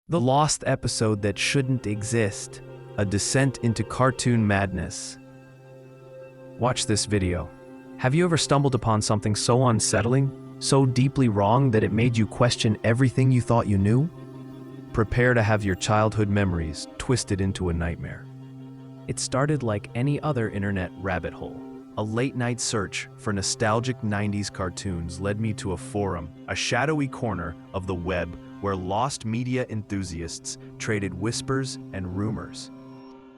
The lost episode that shouldn't exist. A descent into cartoon madness. Watch this video. Have you ever stumbled upon something so unsettling, so deeply wrong that it made you question everything you thought you knew? Prepare to have your childhood memories twisted into a nightmare. It started like any other internet rabbit hole. A late-night search for nostalgic 90s cartoons led me to a forum, a shadowy corner of the web where lost media enthusiasts traded whispers and rumors.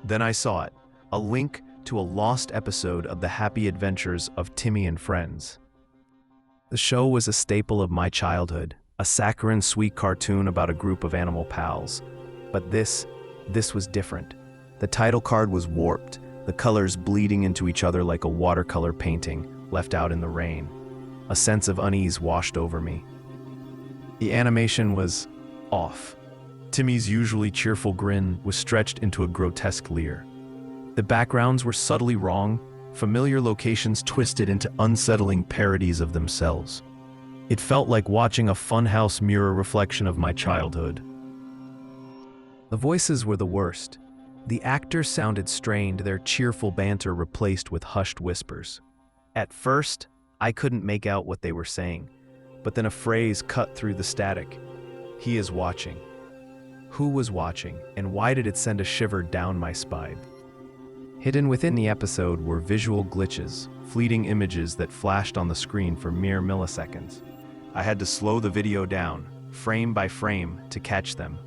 Then I saw it, a link to a lost episode of The Happy Adventures of Timmy and Friends. The show was a staple of my childhood, a saccharine sweet cartoon about a group of animal pals. But this was different. The title card was warped, the colors bleeding into each other like a watercolor painting left out in the rain. A sense of unease washed over me. The animation was off. Timmy's usually cheerful grin was stretched into a grotesque leer. The backgrounds were subtly wrong, familiar locations twisted into unsettling parodies of themselves. It felt like watching a funhouse mirror reflection of my childhood. The voices were the worst. The actors sounded strained, their cheerful banter replaced with hushed whispers. At first, I couldn't make out what they were saying, but then a phrase cut through the static. He is watching. Who was watching, and why did it send a shiver down my spine? Hidden within the episode were visual glitches, fleeting images that flashed on the screen for mere milliseconds. I had to slow the video down, frame by frame, to catch them.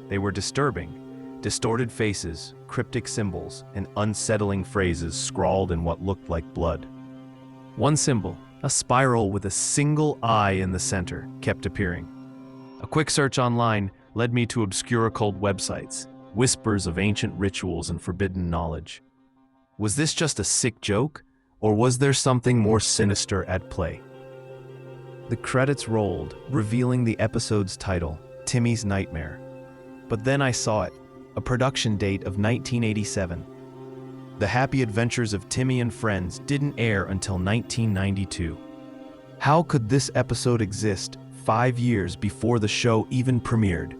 They were disturbing. Distorted faces, cryptic symbols, and unsettling phrases scrawled in what looked like blood. One symbol, a spiral with a single eye in the center, kept appearing. A quick search online led me to obscure occult websites, whispers of ancient rituals and forbidden knowledge. Was this just a sick joke, or was there something more sinister at play? The credits rolled, revealing the episode's title, Timmy's Nightmare. But then I saw it, a production date of 1987. The Happy Adventures of Timmy and Friends didn't air until 1992. How could this episode exist 5 years before the show even premiered?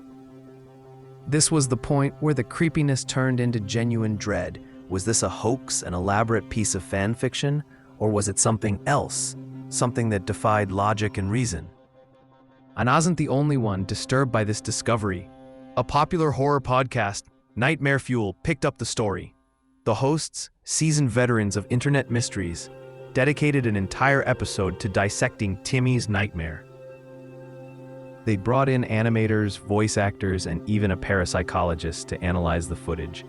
This was the point where the creepiness turned into genuine dread. Was this a hoax, an elaborate piece of fan fiction, or was it something else, something that defied logic and reason? And I wasn't the only one disturbed by this discovery. A popular horror podcast, Nightmare Fuel, picked up the story. The hosts, seasoned veterans of internet mysteries, dedicated an entire episode to dissecting Timmy's nightmare. They brought in animators, voice actors, and even a parapsychologist to analyze the footage.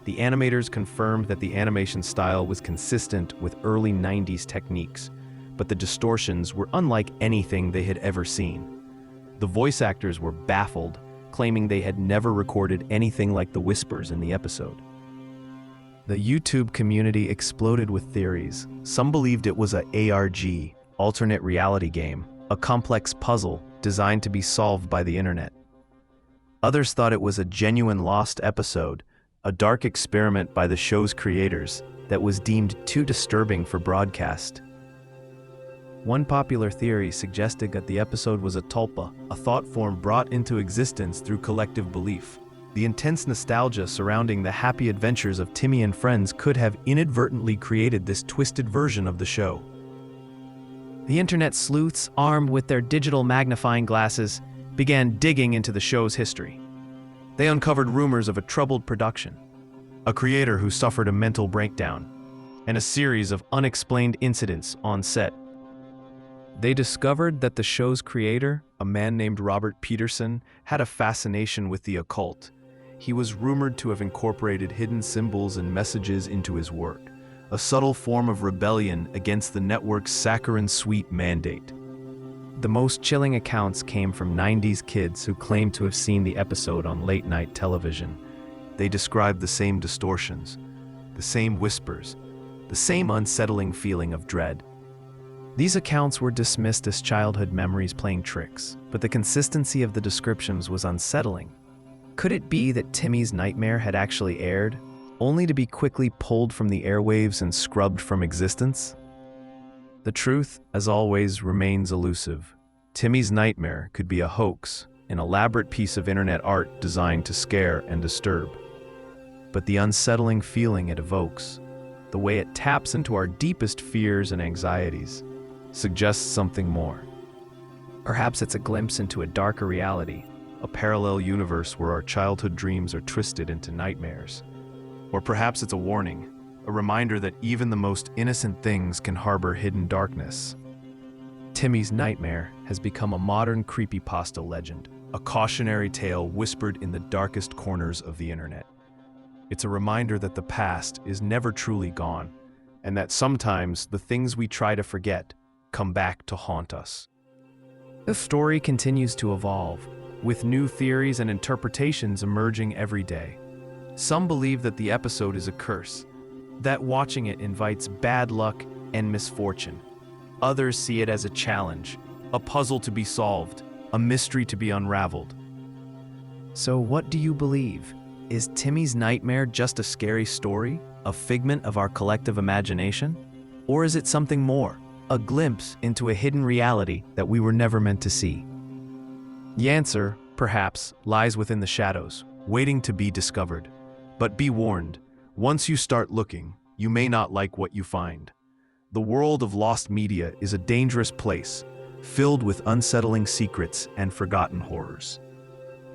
The animators confirmed that the animation style was consistent with early 90s techniques, but the distortions were unlike anything they had ever seen. The voice actors were baffled, claiming they had never recorded anything like the whispers in the episode. The YouTube community exploded with theories. Some believed it was a ARG, alternate reality game, a complex puzzle designed to be solved by the internet. Others thought it was a genuine lost episode, a dark experiment by the show's creators that was deemed too disturbing for broadcast. One popular theory suggested that the episode was a tulpa, a thought form brought into existence through collective belief. The intense nostalgia surrounding the Happy Adventures of Timmy and Friends could have inadvertently created this twisted version of the show. The internet sleuths, armed with their digital magnifying glasses, began digging into the show's history. They uncovered rumors of a troubled production, a creator who suffered a mental breakdown, and a series of unexplained incidents on set. They discovered that the show's creator, a man named Robert Peterson, had a fascination with the occult. He was rumored to have incorporated hidden symbols and messages into his work, a subtle form of rebellion against the network's saccharine sweet mandate. The most chilling accounts came from 90s kids who claimed to have seen the episode on late-night television. They described the same distortions, the same whispers, the same unsettling feeling of dread. These accounts were dismissed as childhood memories playing tricks, but the consistency of the descriptions was unsettling. Could it be that Timmy's Nightmare had actually aired, only to be quickly pulled from the airwaves and scrubbed from existence? The truth, as always, remains elusive. Timmy's Nightmare could be a hoax, an elaborate piece of internet art designed to scare and disturb. But the unsettling feeling it evokes, the way it taps into our deepest fears and anxieties, suggests something more. Perhaps it's a glimpse into a darker reality, a parallel universe where our childhood dreams are twisted into nightmares. Or perhaps it's a warning, a reminder that even the most innocent things can harbor hidden darkness. Timmy's Nightmare has become a modern creepypasta legend, a cautionary tale whispered in the darkest corners of the internet. It's a reminder that the past is never truly gone, and that sometimes the things we try to forget come back to haunt us. The story continues to evolve, with new theories and interpretations emerging every day. Some believe that the episode is a curse, that watching it invites bad luck and misfortune. Others see it as a challenge, a puzzle to be solved, a mystery to be unraveled. So what do you believe? Is Timmy's Nightmare just a scary story, a figment of our collective imagination? Or is it something more, a glimpse into a hidden reality that we were never meant to see? The answer, perhaps, lies within the shadows, waiting to be discovered. But be warned, once you start looking, you may not like what you find. The world of lost media is a dangerous place, filled with unsettling secrets and forgotten horrors.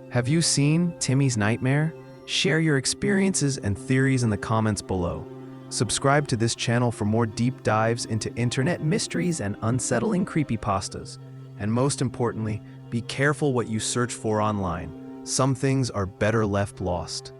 Have you seen Timmy's Nightmare? Share your experiences and theories in the comments below. Subscribe to this channel for more deep dives into internet mysteries and unsettling creepypastas. And most importantly, be careful what you search for online. Some things are better left lost.